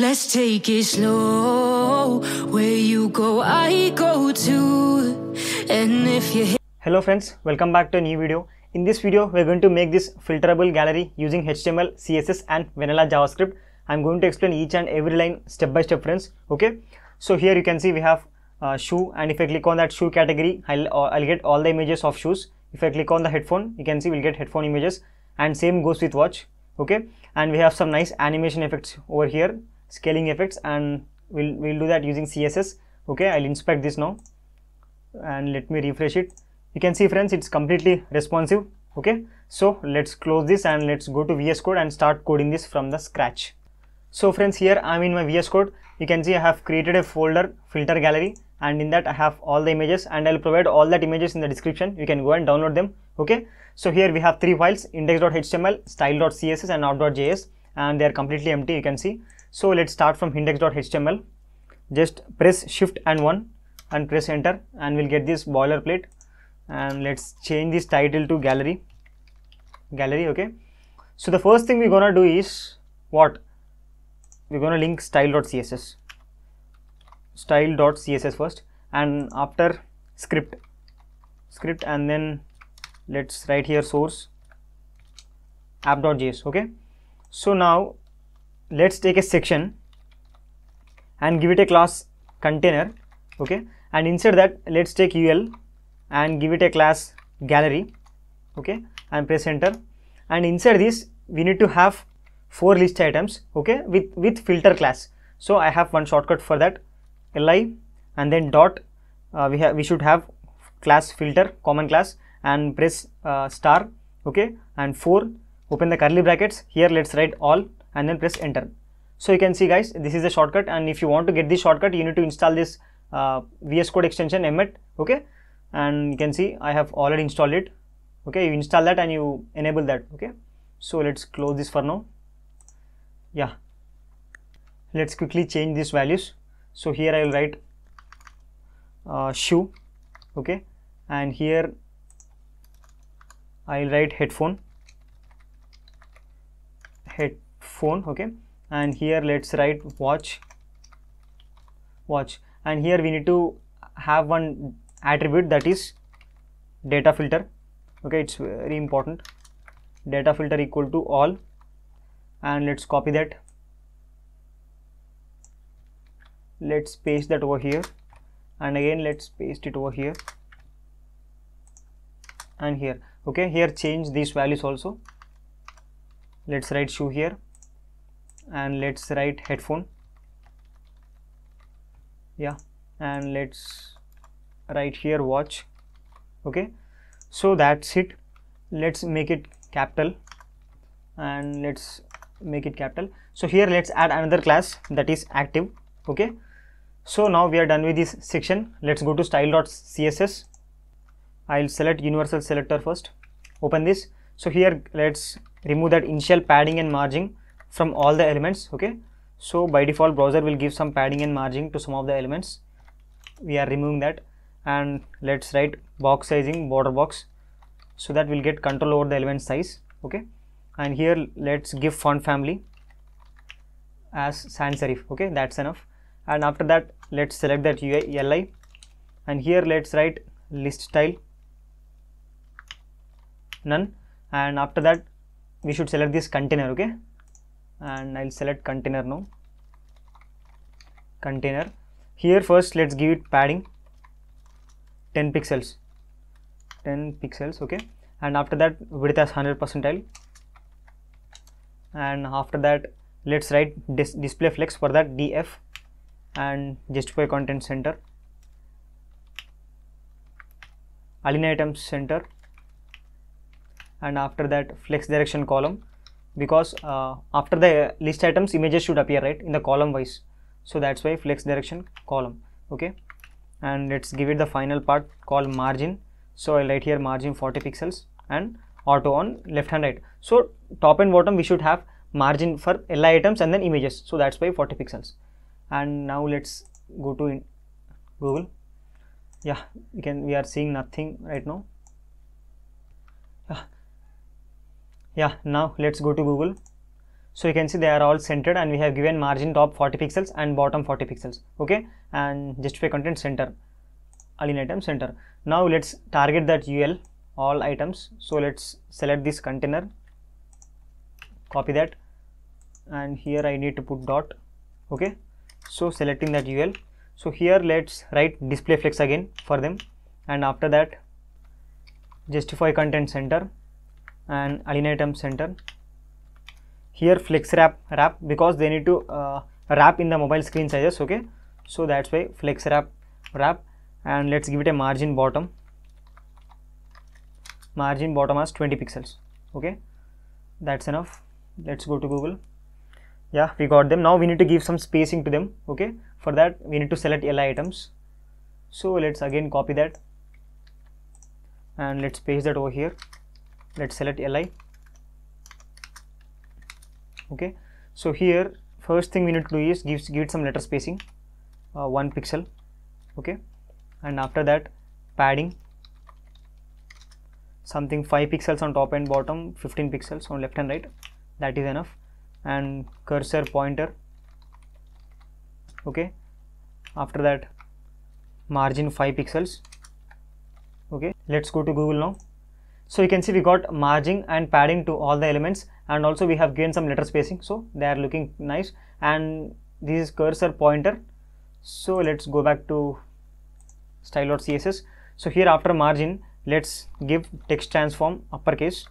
Let's take it slow. Where you go, I go too. And if you Hello friends, welcome back to a new video. In this video, we are going to make this filterable gallery using HTML, CSS and vanilla JavaScript. I'm going to explain each and every line step by step, friends. Okay, so here you can see we have shoe, and if I click on that shoe category, I'll get all the images of shoes. If I click on the headphone, you can see we'll get headphone images, and same goes with watch. Okay, and we have some nice animation effects over here, scaling effects, and we'll do that using CSS. Okay, I'll inspect this now and let me refresh it. You can see, friends, it's completely responsive. Okay, so let's close this and let's go to VS Code and start coding this from the scratch. So friends, here I'm in my VS Code. You can see I have created a folder, filter gallery, and in that I have all the images, and I'll provide all that images in the description. You can go and download them. Okay, so here we have three files: index.html, style.css and out.js, and they are completely empty, you can see. So let's start from index.html. Just press shift and 1 and press enter, and we'll get this boilerplate. And let's change this title to gallery. Okay, so the first thing we're gonna do is what? We're gonna link style.css first, and after script, and then let's write here source app.js. okay, so now let's take a section and give it a class container. Okay, and inside that let's take ul and give it a class gallery. Okay, and press enter, and inside this we need to have 4 list items. Okay, with filter class. So I have one shortcut for that, li, and then dot, we should have class filter, common class, and press star. Okay, and 4, open the curly brackets. Here let's write all and then press enter. So you can see, guys, this is the shortcut, and if you want to get this shortcut, you need to install this VS Code extension Emmet. Okay, and you can see I have already installed it. Okay, you install that and you enable that. Okay, so let's close this for now. Yeah, let's quickly change these values. So here I will write shoe. Okay, and here I will write headphone. Okay, and here let's write watch, and here we need to have one attribute, that is data filter. Okay, it's very important. Data filter equal to all, and let's copy that. Let's paste that over here, and again let's paste it over here and here. Okay, here change these values also. Let's write shoe here, and let's write headphone. Yeah, and let's write here watch. Okay, so that's it. Let's make it capital, and let's make it capital. So here let's add another class, that is active. Okay, so now we are done with this section. Let's go to style.css. I'll select universal selector first. Open this. So here let's remove that initial padding and margin from all the elements. Okay, so by default browser will give some padding and margin to some of the elements. We are removing that, and let's write box sizing border box, so that we'll get control over the element size. Okay, and here let's give font family as sans serif. Okay, that's enough. And after that let's select that li, and here let's write list style none, and after that we should select this container. Okay, and I'll select container now. Container, here first let's give it padding 10 pixels. Okay, and after that width as 100%, and after that let's write display flex for that df, and justify content center, align items center, and after that flex direction column, because after the list items images should appear right in the column wise, so that's why flex direction column. Okay, and let's give it the final part called margin. So I'll write here margin 40 pixels and auto on left hand right. So top and bottom we should have margin for li items and then images, so that's why 40 pixels. And now let's go to Google. Yeah, we are seeing nothing right now. Yeah, now let's go to Google. So you can see they are all centered, and we have given margin top 40 pixels and bottom 40 pixels. Okay, and justify content center, align item center. Now let's target that UL all items. So let's select this container, copy that, and here I need to put dot. Okay, so selecting that UL. So here let's write display flex again for them, and after that justify content center and align item center. Here flex wrap because they need to wrap in the mobile screen sizes. Okay, so that's why flex wrap, and let's give it a margin bottom as 20 pixels. Okay, that's enough. Let's go to Google. Yeah, we got them. Now we need to give some spacing to them. Okay, for that we need to select LI items. So let's again copy that, and let's paste that over here. Let's select LI. Okay, so here first thing we need to do is give it some letter spacing, 1 pixel. Okay, and after that padding, something 5 pixels on top and bottom, 15 pixels on left and right. That is enough. And cursor pointer. Okay, after that margin 5 pixels. Okay, let's go to Google now. So you can see we got margin and padding to all the elements, and also we have given some letter spacing, so they are looking nice. And this is cursor pointer. So let's go back to style.css. So here after margin, let's give text transform uppercase.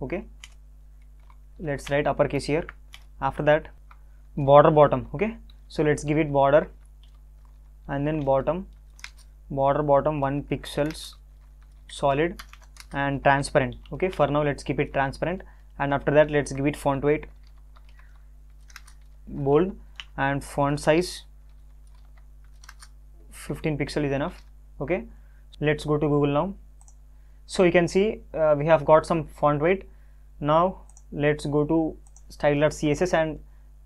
Okay, let's write uppercase here. After that border bottom. Okay, so let's give it border, and then bottom 1 pixels solid and transparent. Okay, for now let's keep it transparent, and after that let's give it font weight bold, and font size 15 pixel is enough. Okay, let's go to Google now. So you can see we have got some font weight. Now let's go to style.css and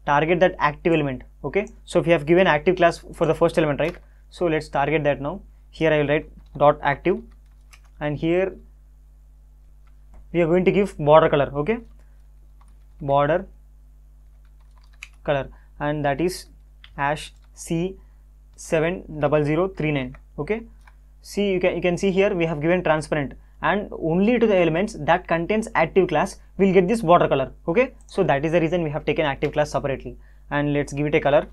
target that active element. Okay, so we have given active class for the first element, right? So let's target that now. Here I will write dot active, and here we are going to give border color. Okay, border color, and that is C70039. Okay, see you can see here we have given transparent, and only to the elements that contains active class will get this border color. Okay, so that is the reason we have taken active class separately. And let's give it a color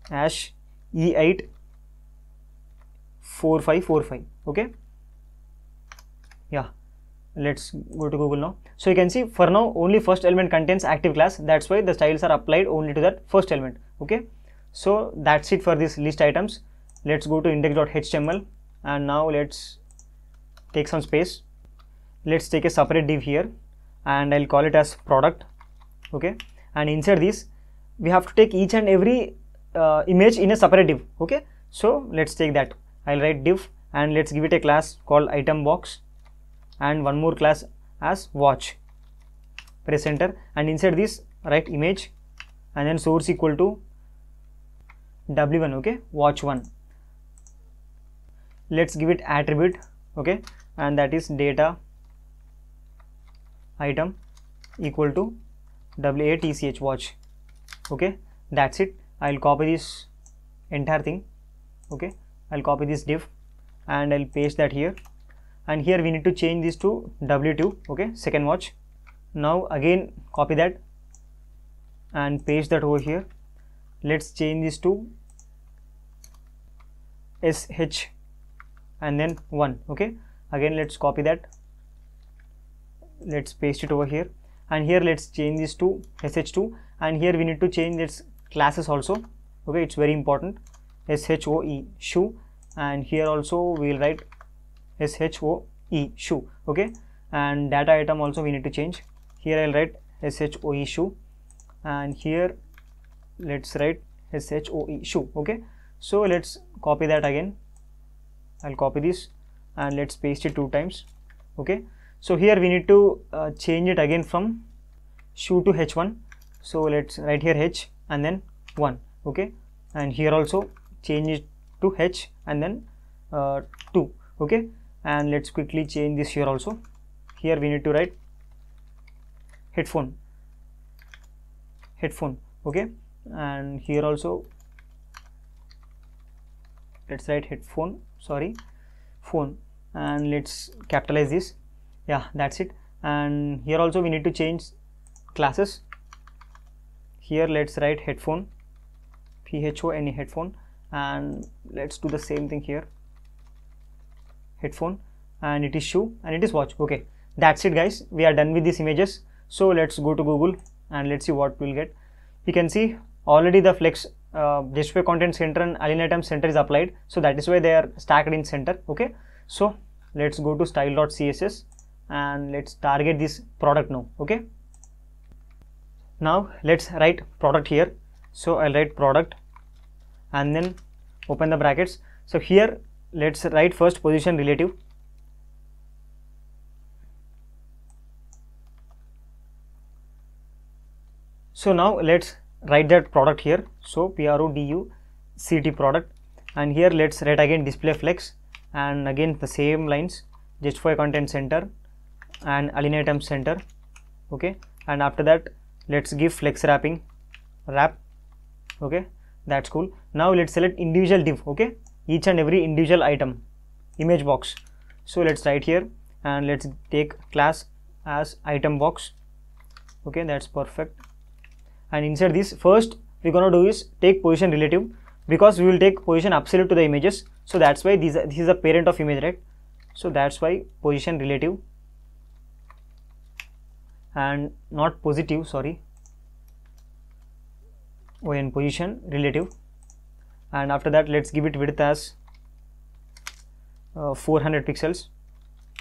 E84545. Okay, yeah, let's go to Google now. So you can see for now only first element contains active class, that's why the styles are applied only to that first element. Okay, so that's it for this list items. Let's go to index.html, and now let's take some space. Let's take a separate div here, and I'll call it as product. Okay, and inside this we have to take each and every image in a separate div. Okay, so let's take that. I'll write div, and let's give it a class called item box, and one more class as watch. Press enter, and inside this write image, and then source equal to w1. Okay, watch1. Let's give it attribute. Okay, and that is data item equal to watch watch. Okay, that's it. I'll copy this entire thing. Okay, I'll copy this div, and I'll paste that here, and here we need to change this to w2. Okay, second watch. Now again copy that and paste that over here. Let's change this to sh and then 1. Okay, again let's copy that, let's paste it over here, and here let's change this to sh2, and here we need to change its classes also. Okay, it's very important, shoe shoe, and here also we will write shoe shoe. Okay, and data item also we need to change. Here I'll write shoe shoe, and here let's write shoe shoe. Okay, so let's copy that again. I'll copy this and let's paste it 2 times. Okay, so here we need to change it again from shoe to h1. So let's write here h and then 1. Okay, and here also change it to h and then 2. Okay, and let's quickly change this here also. Here we need to write headphone, headphone. Okay, and here also let's write headphone, sorry, phone, and let's capitalize this. Yeah, that's it. And here also we need to change classes. Here let's write headphone, PHONE, headphone, and let's do the same thing here, headphone, and it is shoe, and it is watch. Okay, that's it guys, we are done with these images. So let's go to Google and let's see what we'll get. You can see already the flex justify content center and align item center is applied, so that is why they are stacked in center. Okay, so let's go to style.css and let's target this product now. Okay, now let's write product here. So I'll write product and then open the brackets. So here let's write first position relative. So now let's write that product here. So PRODUCT product, and here let's write again display flex, and again the same lines, justify content center and align item center. Okay, and after that let's give flex wrapping wrap. Okay, that's cool. Now let's select individual div. Okay, each and every individual item image box. So let's write here and let's take class as item box. Okay, that's perfect. And inside this, first we're gonna do is take position relative, because we will take position absolute to the images. So that's why this is a parent of image, right? So that's why position relative and not positive, sorry, in position relative. And after that let's give it width as 400 pixels.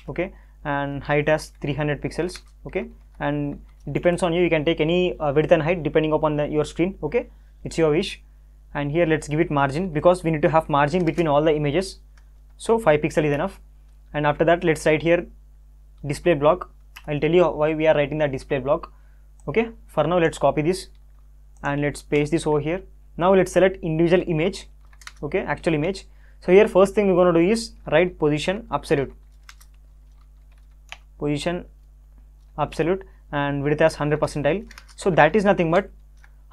Okay, and height as 300 pixels. Okay, and depends on you, you can take any width and height depending upon your screen. Okay, it's your wish. And here let's give it margin, because we need to have margin between all the images, so 5 pixel is enough. And after that let's write here display block. I'll tell you why we are writing the display block. Okay, for now let's copy this and let's paste this over here. Now let's select individual image. Okay, actual image. So here first thing we're going to do is write position absolute, position absolute, and width as 100 percentile. So that is nothing but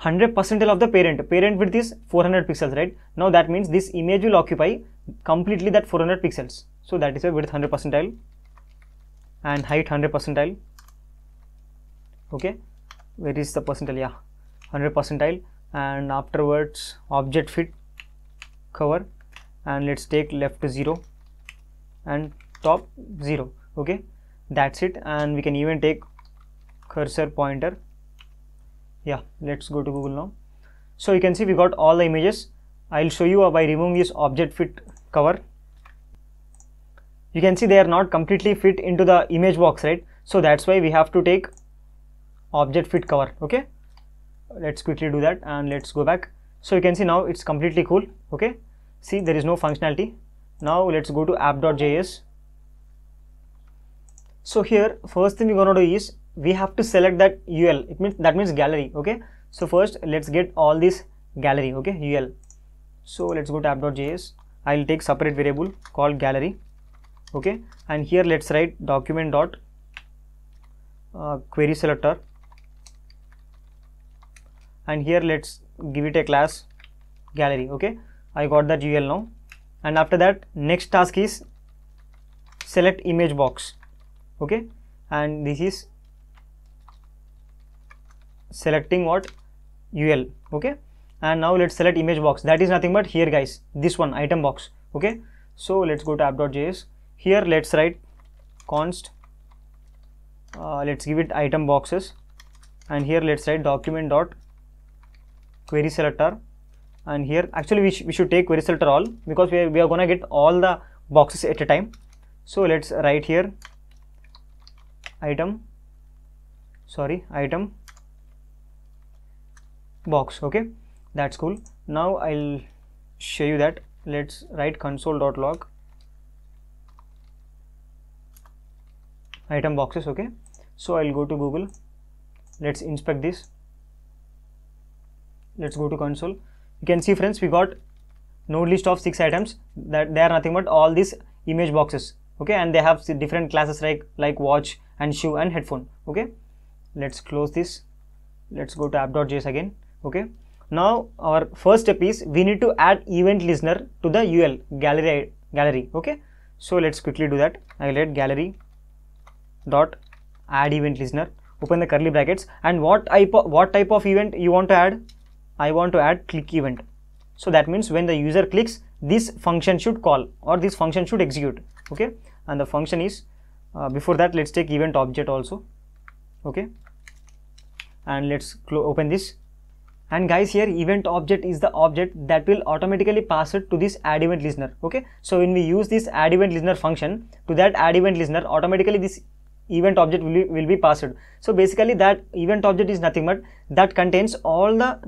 100 percentile of the parent width is 400 pixels, right? Now that means this image will occupy completely that 400 pixels. So that is a width 100 percentile and height 100 percentile. Okay, where is the percentile? Yeah, 100 percentile. And afterwards object fit cover, and let's take left 0 and top 0. Okay, that's it. And we can even take cursor pointer. Yeah, let's go to Google now. So you can see we got all the images. I'll show you by removing this object fit cover. You can see they are not completely fit into the image box, right? So that's why we have to take object fit cover. Okay, let's quickly do that and let's go back. So you can see now it's completely cool. Okay, see there is no functionality. Now let's go to app.js. So here first thing we're gonna do is we have to select that UL. That means gallery. Okay, so first let's get all this gallery. Okay, UL. So let's go to app.js. I'll take separate variable called gallery. Okay, and here let's write document dot query selector, and here let's give it a class gallery. Okay, I got that UL now. And after that next task is select image box. Okay, and this is selecting what? UL. Okay, and now let's select image box. That is nothing but here guys, this one, item box. Okay, so let's go to app.js. Here let's write const, let's give it item boxes, and here let's write document dot query selector. And here actually we should take query selector all, because we are gonna get all the boxes at a time. So let's write here item box. Okay, that's cool. Now I'll show you that. Let's write console.log item boxes. Okay, so I'll go to Google, let's inspect this, let's go to console. You can see friends, we got node list of 6 items, that they are nothing but all these image boxes. Okay, and they have different classes like watch and shoe and headphone. Okay, let's close this. let's go to app.js again. Okay, now our first step is we need to add event listener to the UL gallery. Okay, so let's quickly do that. I'll write gallery dot add event listener, open the curly brackets, and what type of event you want to add? I want to add click event. So that means when the user clicks, this function should call or this function should execute. Okay, and the function is before that let's take event object also. Okay, and let's open this. And guys, here event object is the object that will automatically pass it to this add event listener. Okay, so when we use this add event listener function to that add event listener, automatically this event object will be passed. So basically that event object is nothing but that contains all the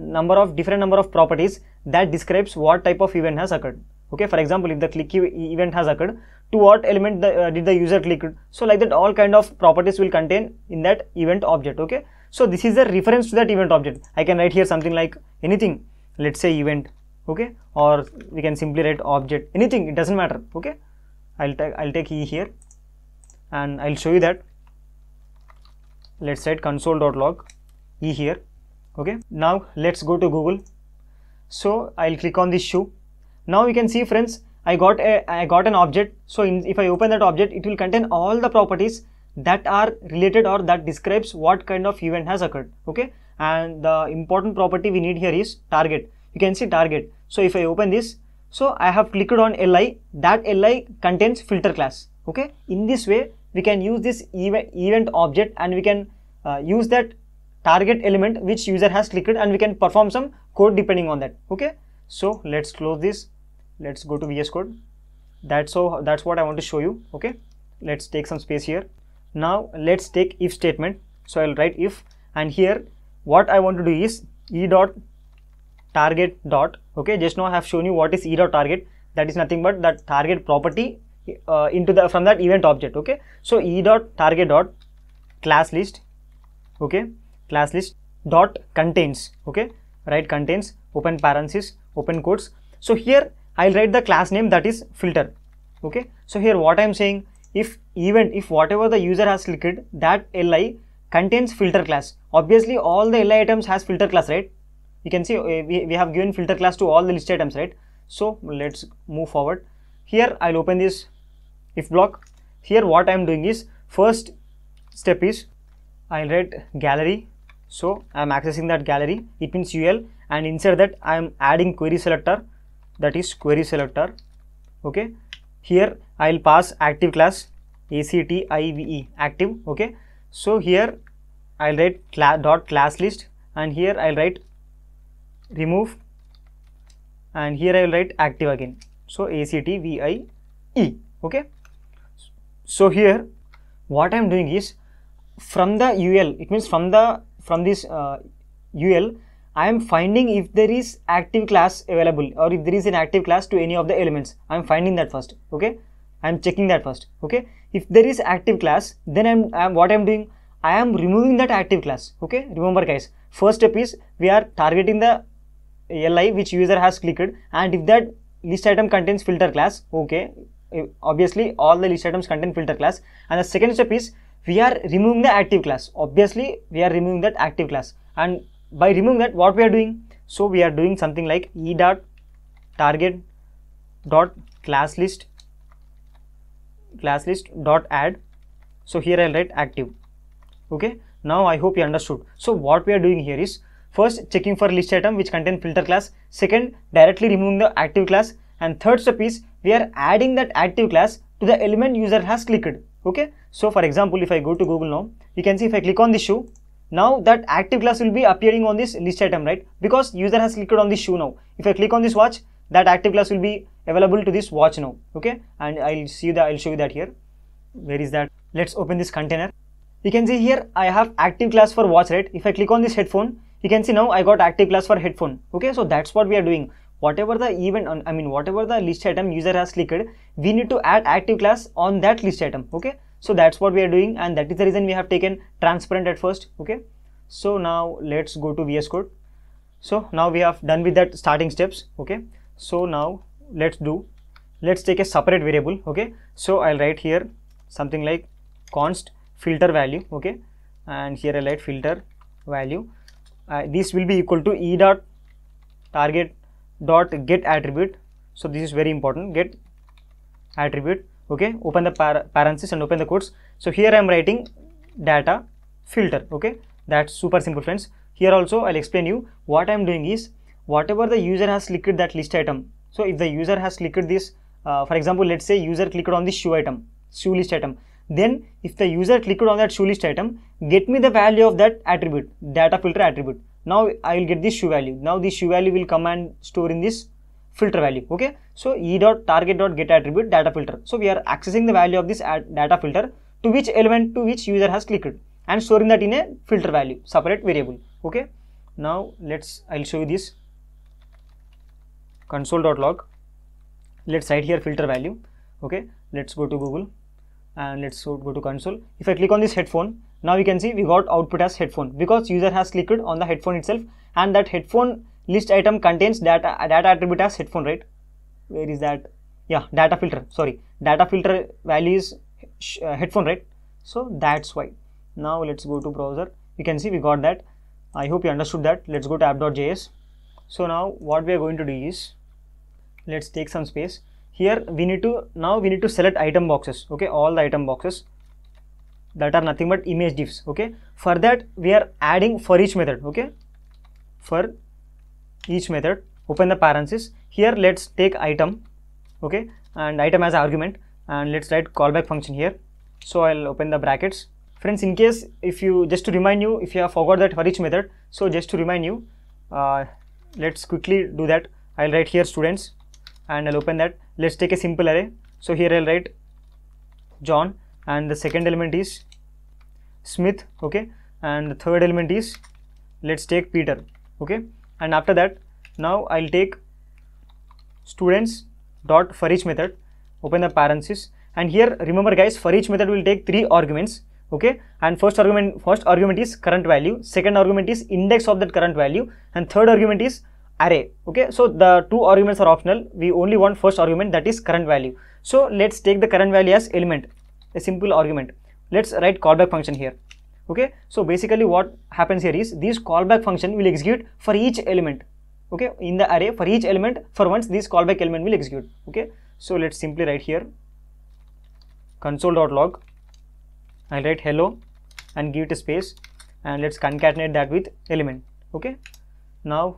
different number of properties that describes what type of event has occurred. Okay, for example, if the click event has occurred, to what element did the user click? So like that, all kind of properties will contain in that event object. Okay, so this is the reference to that event object. I can write here something like anything, let's say event. Okay, or we can simply write object, anything, it doesn't matter. Okay, I'll take e here and I'll show you that. Let's write console.log e here. Okay, now let's go to Google. So I'll click on this shoe. Now you can see, friends, I got an object. So if I open that object, it will contain all the properties that are related or that describes what kind of event has occurred. Okay, and the important property we need here is target. You can see target. So if I open this, so I have clicked on li. That li contains filter class. Okay, in this way we can use this event object and we can use that target element which user has clicked, and we can perform some code depending on that. Okay, so let's close this. Let's go to VS Code. That's what I want to show you. Okay, let's take some space here. Now let's take if statement. So I'll write if, and here what I want to do is e dot target dot. Okay, just now I have shown you what is e dot target. That is nothing but that target property from that event object. Okay, so e dot target dot class list. Okay, class list dot contains. Okay, write contains, open parenthesis, open quotes. So here I'll write the class name, that is filter. Okay, so here what I'm saying, if whatever the user has clicked, that li contains filter class. Obviously all the li items has filter class, right? You can see we have given filter class to all the list items, right? So let's move forward. Here I'll open this if block. Here what I'm doing is, first step is I'll write gallery. So I'm accessing that gallery, it means UL, and inside that I'm adding query selector, that is query selector. Okay, here I'll pass active class, ACTIVE, active. Okay, so here I'll write dot class list, and here I'll write remove, and here I'll write active again. So ACTVIE. Okay, so here what I'm doing is, from the UL, it means from this UL, I am finding if there is active class available or if there is an active class to any of the elements. I am finding that first. Okay, I am checking that first. Okay, if there is active class, then what I'm doing, I am removing that active class. Okay, remember guys, first step is we are targeting the li which user has clicked, and if that list item contains filter class, okay, obviously all the list items contain filter class. And the second step is we are removing the active class. Obviously we are removing that active class, and by removing that, what we are doing, so we are doing something like e dot target dot class list dot add. So here I'll write active. Okay, now I hope you understood. So what we are doing here is, first checking for list item which contain filter class, second directly removing the active class, and third step is we are adding that active class to the element user has clicked. Okay, so for example, if I go to Google now, you can see if I click on this shoe, now that active class will be appearing on this list item, right? Because user has clicked on this shoe now. If I click on this watch, that active class will be available to this watch now. Okay, and I'll show you that here. Where is that? Let's open this container. You can see here I have active class for watch, right? If I click on this headphone, you can see now I got active class for headphone. Okay, so that's what we are doing. Whatever the event, whatever the list item user has clicked, we need to add active class on that list item. Okay, so that's what we are doing, and that is the reason we have taken transparent at first. Okay, so now let's go to VS Code. So now we have done with that starting steps. Okay, so now let's take a separate variable. Okay, so I'll write here something like const filter value. Okay, and here I'll write filter value. this will be equal to e dot target dot get attribute. So this is very important, get attribute. Okay, open the parenthesis and open the quotes. So here I am writing data filter. Okay, that's super simple, friends. Here also I'll explain you. What I am doing is, whatever the user has clicked that list item. So if the user has clicked this, for example, let's say user clicked on this shoe item, shoe list item, then if the user clicked on that shoe list item, get me the value of that attribute, data filter attribute. Now I will get this shoe value. Now this shoe value will come and store in this filter value. Okay, so e dot target dot get attribute data filter. So we are accessing the value of this data filter to which element, to which user has clicked, and storing that in a filter value, separate variable. Okay, now I'll show you this. Console.log. Let's write here filter value. Okay, let's go to Google and let's go to console. If I click on this headphone, now you can see we got output as headphone, because user has clicked on the headphone itself, and that headphone list item contains data attribute as headphone, right? Where is that? Yeah, data filter, sorry, data filter value is headphone, right? So that's why. Now let's go to browser. You can see we got that. I hope you understood that. Let's go to app.js. So now what we are going to do is, let's take some space. Here we need to select item boxes. Okay, all the item boxes that are nothing but image divs. Okay, for that we are adding for each method. Okay, for each method, open the parenthesis. Here let's take item. Okay, and item as argument, and let's write callback function here. So I'll open the brackets. Friends, in case if you, just to remind you, if you have forgot that for each method, so just to remind you, let's quickly do that. I'll write here students and I'll open that. Let's take a simple array. So here I'll write John, and the second element is Smith. Okay, and the third element is, let's take Peter. Okay, and after that, now I'll take students dot for each method, open the parenthesis, and here remember guys, for each method will take 3 arguments. Okay, and first argument is current value, second argument is index of that current value, and third argument is array. Okay, so the 2 arguments are optional. We only want first argument, that is current value. So let's take the current value as element, a simple argument. Let's write callback function here. Okay, so basically what happens here is, this callback function will execute for each element. Okay, in the array, for each element, for once this callback element will execute. Okay, so let's simply write here console.log. I'll write hello and give it a space, and let's concatenate that with element. Okay, now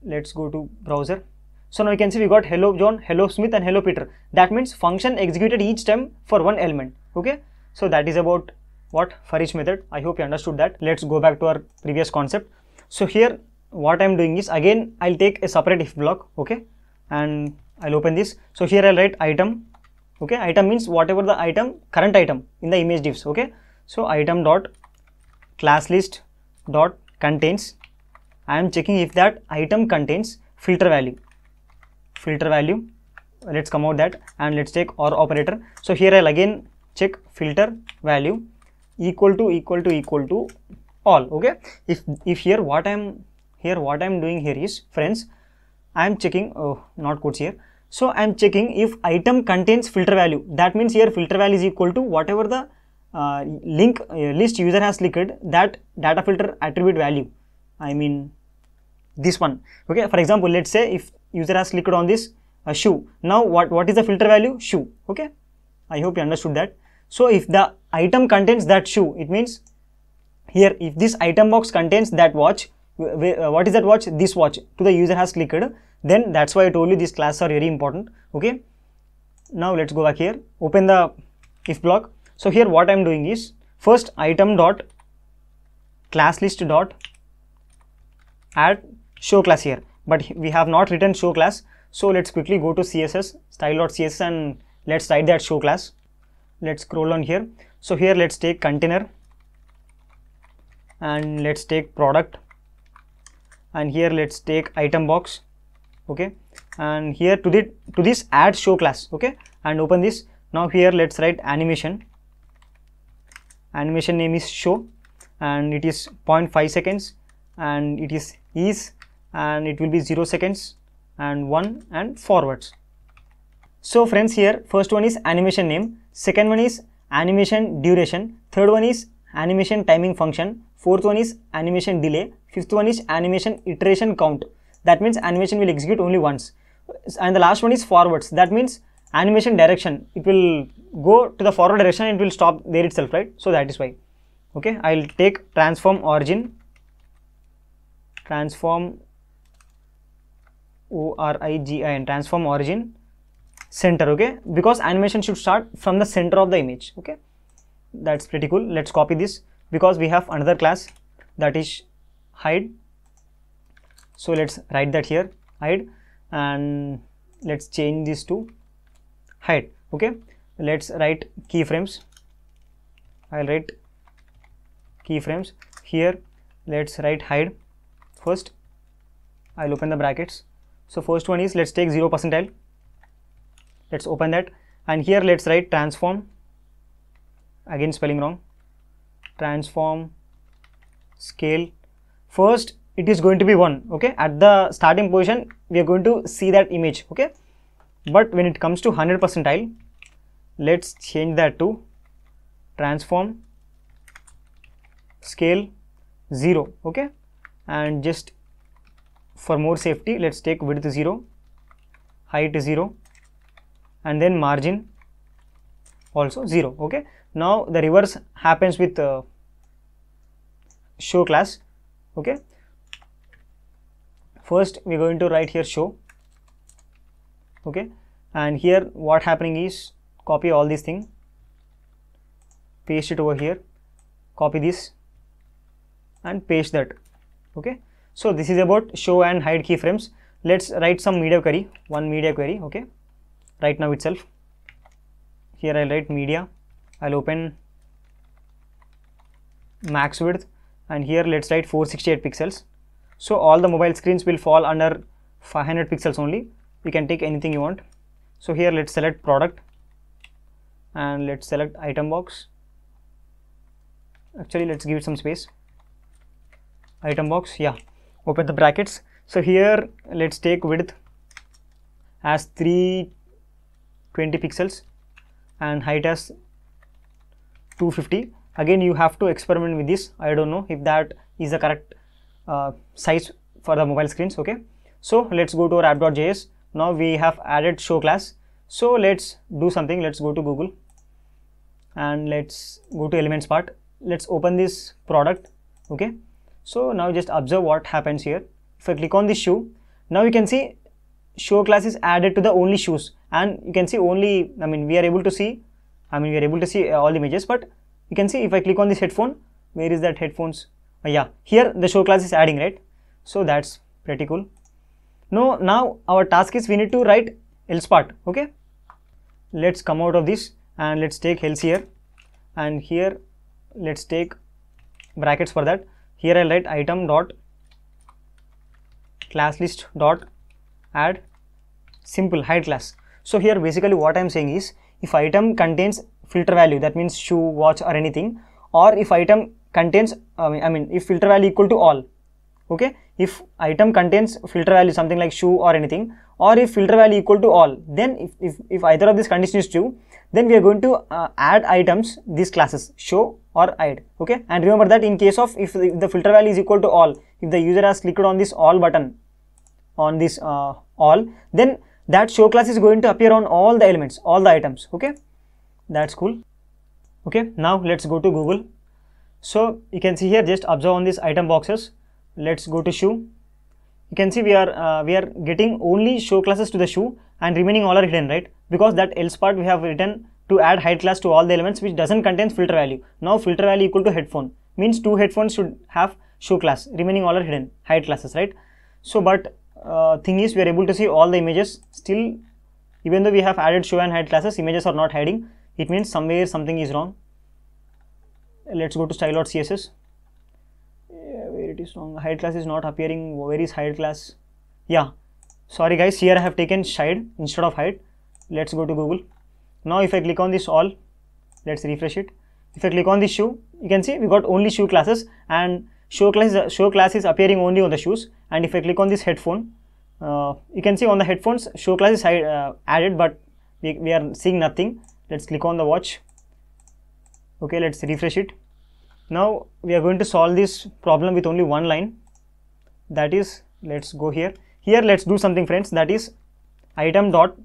let's go to browser. So now you can see we got hello John, hello Smith, and hello Peter. That means function executed each time for one element. Okay, so that is about what for each method. I hope you understood that. Let's go back to our previous concept. So here what I'm doing is, again I'll take a separate if block. Okay, and I'll open this. So here I'll write item. Okay, item means whatever the item, current item in the image divs. Okay, so item dot class list dot contains, I am checking if that item contains filter value. Let's come out that, and let's take OR operator. So here I'll again check filter value equal to all. Okay, if here what I'm doing here is, friends, I am checking, not quotes here. So I am checking if item contains filter value. That means here filter value is equal to whatever the list user has clicked, that data filter attribute value. I mean this one. Okay, for example, let's say if user has clicked on this shoe. Now what is the filter value? Shoe. Okay, I hope you understood that. So if the item contains that shoe, it means here if this item box contains that watch, what is that watch? This watch to the user has clicked, then that's why I told you these classes are very important. Okay, now let's go back here, open the if block. So here what I'm doing is, first item dot class list dot add show class here, but we have not written show class. So let's quickly go to CSS, style.css, and let's write that show class. Let's scroll on here. So here let's take container, and let's take product, and here let's take item box. Okay, and here to this add show class. Okay, and open this. Now here let's write animation name is show, and it is 0.5 seconds, and it is ease, and it will be 0 seconds and 1 and forwards. So friends, here first one is animation name, second one is animation duration, third one is animation timing function, fourth one is animation delay, fifth one is animation iteration count. That means animation will execute only once. And the last one is forwards. That means animation direction. It will go to the forward direction and it will stop there itself, right? So that is why. Okay, I'll take transform origin, transform origin, transform origin center. Okay, because animation should start from the center of the image. Okay, that's pretty cool. Let's copy this because we have another class that is hide. So let's write that here, hide, and let's change this to hide. Okay, let's write keyframes. I'll write keyframes here. Let's write hide first. I'll open the brackets. So first one is, let's take 0 percentile. Let's open that, and here let's write transform, again spelling wrong, transform scale. First it is going to be 1. Okay, at the starting position we are going to see that image. Okay, but when it comes to 100 percentile, let's change that to transform scale 0. Okay, and just for more safety, let's take width 0, height 0, and then margin also 0. Okay, now the reverse happens with show class. Okay, first we are going to write here show. Okay, and here what happening is, copy all these things, paste it over here, copy this and paste that. Okay, so this is about show and hide keyframes. Let's write some media query, one media query. Okay, right now itself. Here I'll write media, I'll open max width, and here let's write 468 pixels. So all the mobile screens will fall under 500 pixels only. You can take anything you want. So here let's select product, and let's select item box. Actually let's give it some space, item box. Yeah, open the brackets. So here let's take width as 320 pixels and height as 250. Again you have to experiment with this. I don't know if that is the correct size for the mobile screens. Okay, so let's go to our app.js. Now we have added show class. So let's do something. Let's go to Google and let's go to elements part. Let's open this product. Okay, so now just observe what happens here. If I click on this shoe, now you can see show class is added to the only shoes, and you can see only, we are able to see all the images. But you can see if I click on this headphone, where is that headphones? Yeah, here the show class is adding, right? So that's pretty cool. Now our task is we need to write else part. Okay, let's come out of this and let's take else here, and here let's take brackets for that. Here I'll write item dot class list dot add simple hide class. So here basically what I'm saying is, if item contains filter value, that means shoe, watch or anything, or if item contains if filter value equal to all. Okay, if item contains filter value something like shoe or anything, or if filter value equal to all, then if either of these condition is true, then we are going to add items these classes show or hide. Okay, and remember that in case of if the filter value is equal to all, if the user has clicked on this all button, on this all, then that show class is going to appear on all the elements, all the items. Okay, that's cool. Okay, now let's go to Google. So you can see here, just observe on these item boxes. Let's go to shoe. You can see we are getting only show classes to the shoe, and remaining all are hidden, right? Because that else part we have written to add hide class to all the elements which doesn't contain filter value. Now filter value equal to headphone means 2 headphones should have show class, remaining all are hidden hide classes, right? So but thing is, we are able to see all the images still, even though we have added show and hide classes, images are not hiding. It means somewhere something is wrong. Let's go to style.css. Where it is wrong, hide class is not appearing. Where is hide class? Yeah, sorry guys, here I have taken shade instead of hide. Let's go to Google. Now if I click on this all, let's refresh it. If I click on this shoe, you can see we got only shoe classes, and show class is appearing only on the shoes. And if I click on this headphone, you can see on the headphones show class is added, but we are seeing nothing. Let's click on the watch. Okay, let's refresh it. Now we are going to solve this problem with only one line. That is, let's go here. Here let's do something, friends. That is item dot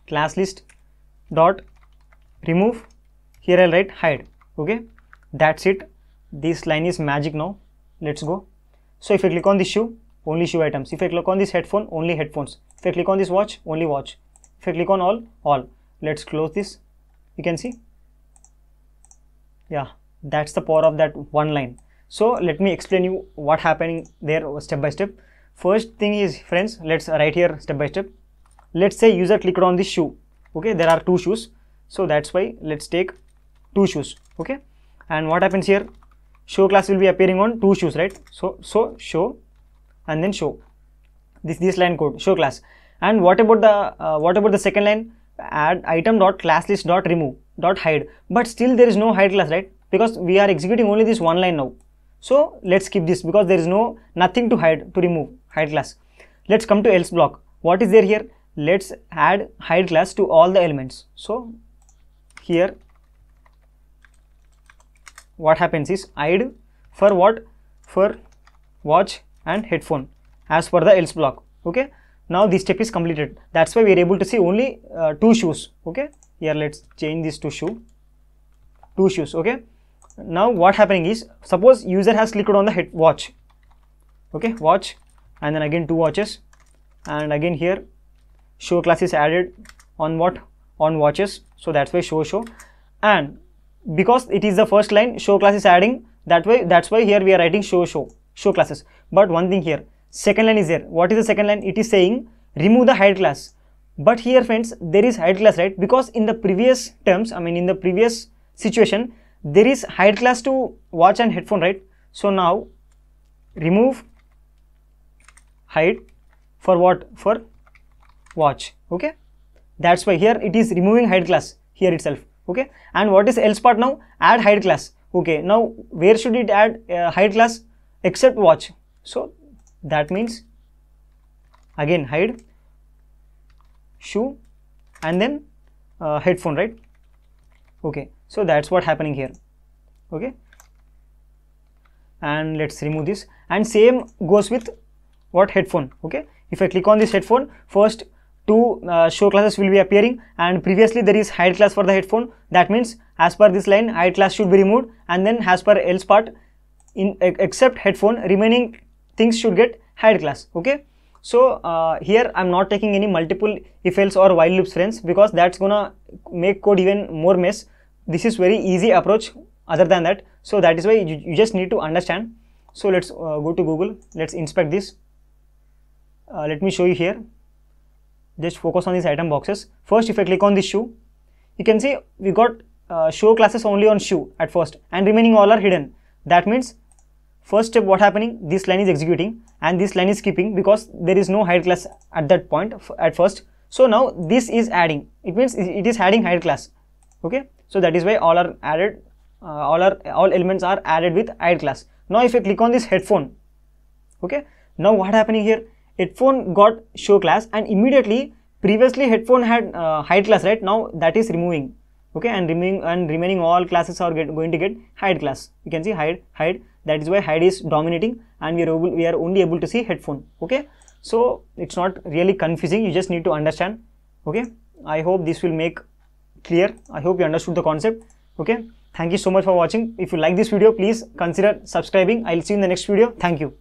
class list dot remove. Here I'll write hide. Okay, that's it. This line is magic now. Let's go. So if I click on this shoe, only shoe items. If I click on this headphone, only headphones. If I click on this watch, only watch. If I click on all. Let's close this. You can see. Yeah, that's the power of that one line. So let me explain you what happening there step by step. First thing is, friends, let's write here step by step. Let's say user clicked on this shoe. Okay, there are two shoes. So that's why let's take two shoes. Okay, and what happens here? Show class will be appearing on two shoes, right? So show and then show. This line code show class. And what about the second line? Add item dot class list dot remove dot hide. But still there is no hide class, right? Because we are executing only this one line now. So let's skip this because there is nothing to hide, to remove hide class. Let's come to else block. What is there here? Let's add hide class to all the elements. So here what happens is hide for what? For watch and headphone as per the else block. Okay, now this step is completed. That's why we are able to see only two shoes. Okay, here let's change this to two shoes. Okay, now what happening is, suppose user has clicked on the watch. Okay, watch, and then again two watches, and again here show class is added on what? On watches. So that's why show, and because it is the first line, show class is adding, that's why here we are writing show classes. But one thing here, second line is there. What is the second line? It is saying remove the hide class. But here, friends, there is hide class, right? Because in the previous terms, I mean in the previous situation, there is hide class to watch and headphone, right? So now remove hide for what? For watch. Okay, that's why here it is removing hide class here itself. Okay, and what is else part now? Add hide class. Okay, now where should it add hide class? Except watch. So that means again hide shoe and then headphone, right? Okay, so that's what happening here. Okay, and let's remove this, and same goes with what? Headphone. Okay, if I click on this headphone, first two show classes will be appearing, and previously there is hide class for the headphone. That means as per this line, hide class should be removed, and then as per else part, in except headphone, remaining things should get hide class. Okay, so here I'm not taking any multiple if else or while loops, friends, because that's gonna make code even more mess. This is very easy approach other than that. So that is why you just need to understand. So let's go to Google. Let's inspect this. Let me show you here. Just focus on these item boxes. First, if I click on this shoe, you can see we got show classes only on shoe at first, and remaining all are hidden. That means first step what happening? This line is executing and this line is skipping because there is no hide class at that point at first. So now this is adding. It means it is adding hide class. Okay, so that is why all are added. All elements are added with hide class. Now if I click on this headphone, okay, now what happening here? Headphone got show class, and immediately previously headphone had hide class, right? Now that is removing. Okay, and remaining all classes are going to get hide class. You can see hide. That is why hide is dominating, and we are only able to see headphone. Okay, so it's not really confusing. You just need to understand. Okay, I hope this will make clear. I hope you understood the concept. Okay, thank you so much for watching. If you like this video, please consider subscribing. I'll see you in the next video. Thank you.